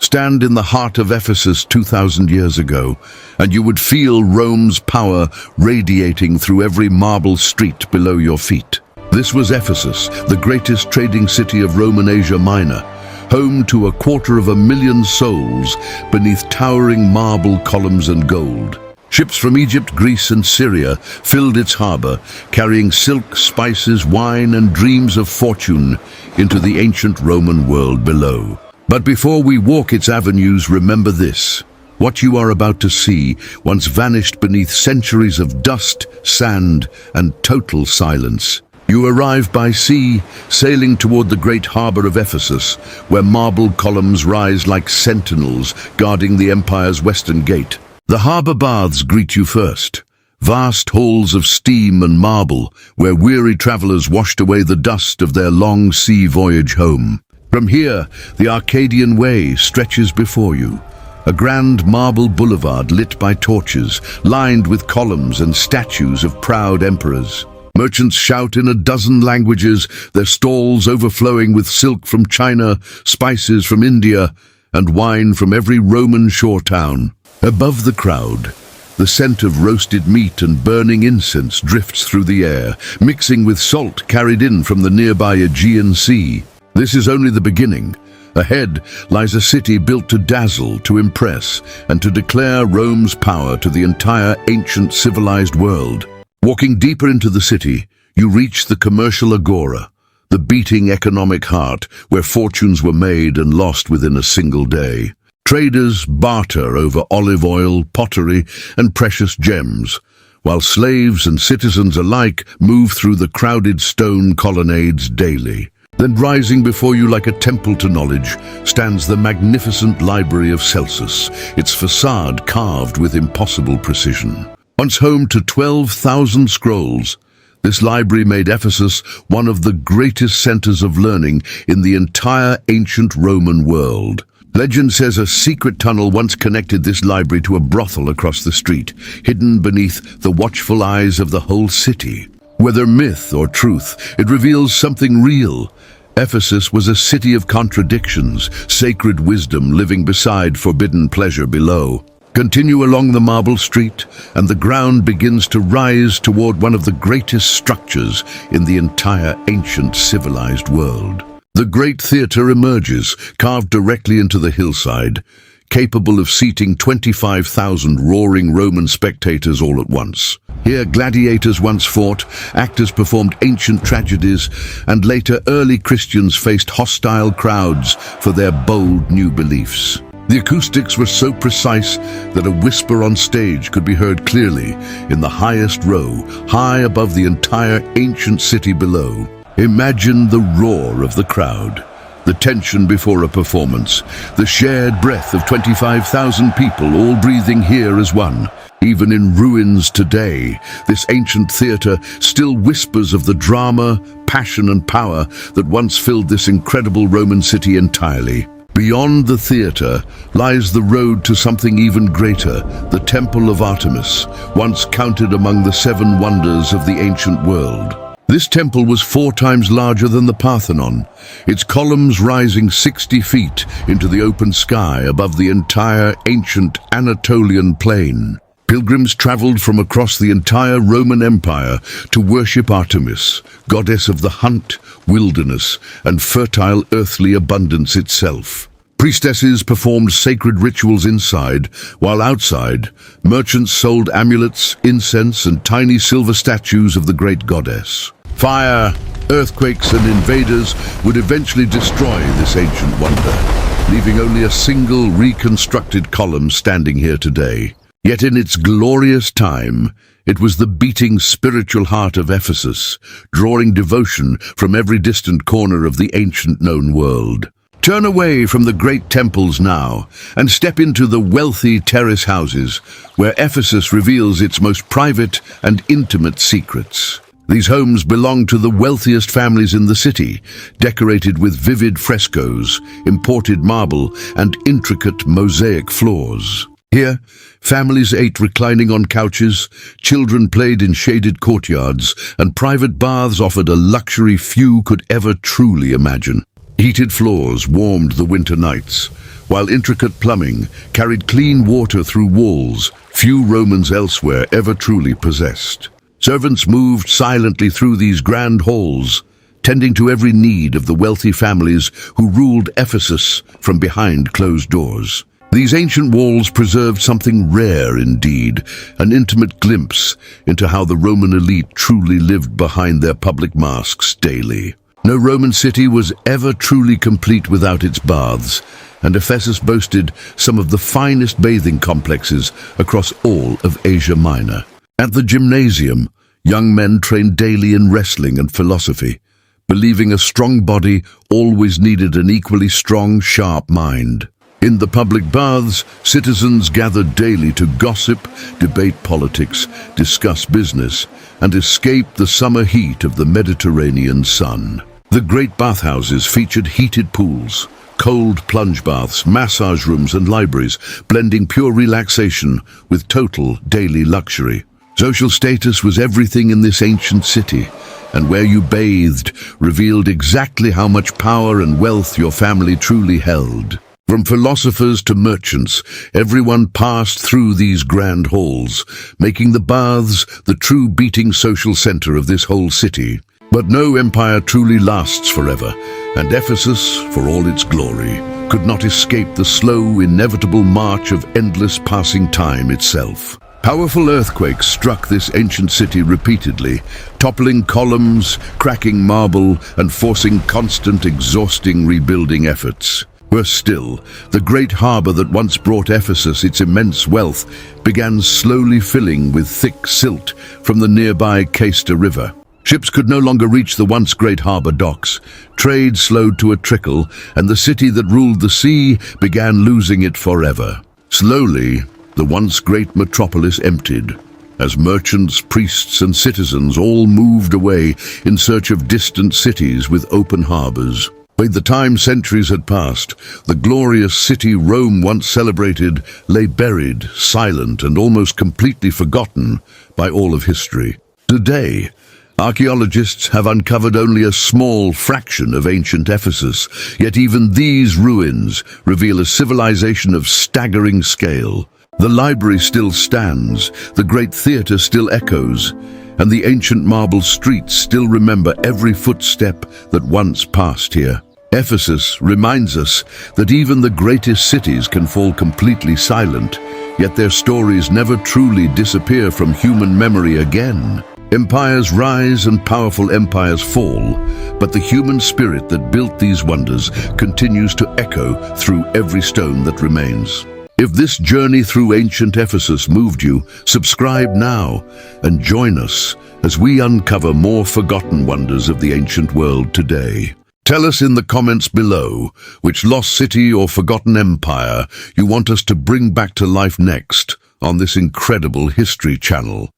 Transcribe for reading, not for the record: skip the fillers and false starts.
Stand in the heart of Ephesus 2,000 years ago, and you would feel Rome's power radiating through every marble street below your feet. This was Ephesus, the greatest trading city of Roman Asia Minor, home to 250,000 souls beneath towering marble columns and gold. Ships from Egypt, Greece, and Syria filled its harbor, carrying silk, spices, wine, and dreams of fortune into the ancient Roman world below. But before we walk its avenues, remember this. What you are about to see once vanished beneath centuries of dust, sand, and total silence. You arrive by sea, sailing toward the great harbor of Ephesus, where marble columns rise like sentinels guarding the empire's western gate. The harbor baths greet you first, vast halls of steam and marble, where weary travelers washed away the dust of their long sea voyage home. From here, the Arcadian Way stretches before you, a grand marble boulevard lit by torches, lined with columns and statues of proud emperors. Merchants shout in a dozen languages, their stalls overflowing with silk from China, spices from India, and wine from every Roman shore town. Above the crowd, the scent of roasted meat and burning incense drifts through the air, mixing with salt carried in from the nearby Aegean Sea. This is only the beginning. Ahead lies a city built to dazzle, to impress, and to declare Rome's power to the entire ancient civilized world. Walking deeper into the city, you reach the Commercial Agora, the beating economic heart where fortunes were made and lost within a single day. Traders barter over olive oil, pottery, and precious gems, while slaves and citizens alike move through the crowded stone colonnades daily. Then rising before you like a temple to knowledge stands the magnificent Library of Celsus, its facade carved with impossible precision. Once home to 12,000 scrolls, this library made Ephesus one of the greatest centers of learning in the entire ancient Roman world. Legend says a secret tunnel once connected this library to a brothel across the street, hidden beneath the watchful eyes of the whole city. Whether myth or truth, it reveals something real. Ephesus was a city of contradictions, sacred wisdom living beside forbidden pleasure below. Continue along the marble street, and the ground begins to rise toward one of the greatest structures in the entire ancient civilized world. The Great Theatre emerges, carved directly into the hillside, capable of seating 25,000 roaring Roman spectators all at once. Here gladiators once fought, actors performed ancient tragedies, and later early Christians faced hostile crowds for their bold new beliefs. The acoustics were so precise that a whisper on stage could be heard clearly in the highest row, high above the entire ancient city below. Imagine the roar of the crowd, the tension before a performance, the shared breath of 25,000 people all breathing here as one. Even in ruins today, this ancient theatre still whispers of the drama, passion and power that once filled this incredible Roman city entirely. Beyond the theatre lies the road to something even greater, the Temple of Artemis, once counted among the 7 wonders of the ancient world. This temple was 4 times larger than the Parthenon, its columns rising 60 feet into the open sky above the entire ancient Anatolian plain. Pilgrims traveled from across the entire Roman Empire to worship Artemis, goddess of the hunt, wilderness, and fertile earthly abundance itself. Priestesses performed sacred rituals inside, while outside, merchants sold amulets, incense, and tiny silver statues of the great goddess. Fire, earthquakes, and invaders would eventually destroy this ancient wonder, leaving only a single reconstructed column standing here today. Yet in its glorious time, it was the beating spiritual heart of Ephesus, drawing devotion from every distant corner of the ancient known world. Turn away from the great temples now and step into the wealthy terrace houses, where Ephesus reveals its most private and intimate secrets. These homes belong to the wealthiest families in the city, decorated with vivid frescoes, imported marble, and intricate mosaic floors. Here, families ate reclining on couches, children played in shaded courtyards, and private baths offered a luxury few could ever truly imagine. Heated floors warmed the winter nights, while intricate plumbing carried clean water through walls few Romans elsewhere ever truly possessed. Servants moved silently through these grand halls, tending to every need of the wealthy families who ruled Ephesus from behind closed doors. These ancient walls preserved something rare indeed, an intimate glimpse into how the Roman elite truly lived behind their public masks daily. No Roman city was ever truly complete without its baths, and Ephesus boasted some of the finest bathing complexes across all of Asia Minor. At the gymnasium, young men trained daily in wrestling and philosophy, believing a strong body always needed an equally strong, sharp mind. In the public baths, citizens gathered daily to gossip, debate politics, discuss business, and escape the summer heat of the Mediterranean sun. The great bathhouses featured heated pools, cold plunge baths, massage rooms and libraries, blending pure relaxation with total daily luxury. Social status was everything in this ancient city, and where you bathed revealed exactly how much power and wealth your family truly held. From philosophers to merchants, everyone passed through these grand halls, making the baths the true beating social center of this whole city. But no empire truly lasts forever, and Ephesus, for all its glory, could not escape the slow, inevitable march of endless passing time itself. Powerful earthquakes struck this ancient city repeatedly, toppling columns, cracking marble, and forcing constant, exhausting rebuilding efforts. Worse still, the great harbor that once brought Ephesus its immense wealth began slowly filling with thick silt from the nearby Cayster River. Ships could no longer reach the once great harbor docks. Trade slowed to a trickle, and the city that ruled the sea began losing it forever. Slowly, the once great metropolis emptied, as merchants, priests, and citizens all moved away in search of distant cities with open harbors. By the time centuries had passed, the glorious city Rome once celebrated lay buried, silent, and almost completely forgotten by all of history. Today, archaeologists have uncovered only a small fraction of ancient Ephesus, yet even these ruins reveal a civilization of staggering scale. The library still stands, the great theater still echoes, and the ancient marble streets still remember every footstep that once passed here. Ephesus reminds us that even the greatest cities can fall completely silent, yet their stories never truly disappear from human memory again. Empires rise and powerful empires fall, but the human spirit that built these wonders continues to echo through every stone that remains. If this journey through ancient Ephesus moved you, subscribe now and join us as we uncover more forgotten wonders of the ancient world today. Tell us in the comments below which lost city or forgotten empire you want us to bring back to life next on this incredible history channel.